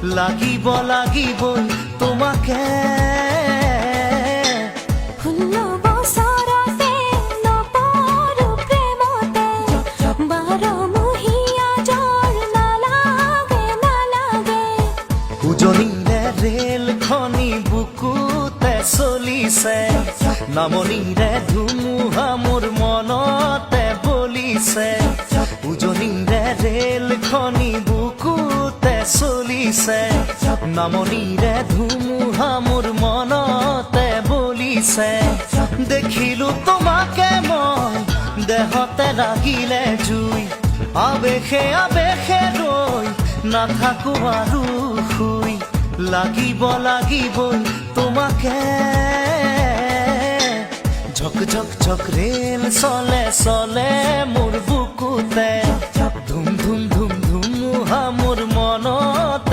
লাগিব লাগিবই তোমাকে। উজনিৰে ৰেল খনি বুকুতে চলিছে, নামনিৰে ধুমুহা মোৰ মনতে বলিছে। উজনিৰে ৰেল খনি বুকুতে চলিছে, নামনিৰে ধুমুহা মোৰ মনতে বলিছে। দেখিলো তোমাকে মই দেহতে লাগিলে জুই, আবেশে আবেশে ৰৈ নাথাকো আৰু শুই। লাগিব লাগিবই তোমাকে। ঝক ঝক ঝক ৰেল চলে চলে মোৰ বুকুতে, ধুম ধুম ধুম ধুমুহা মোৰ মনত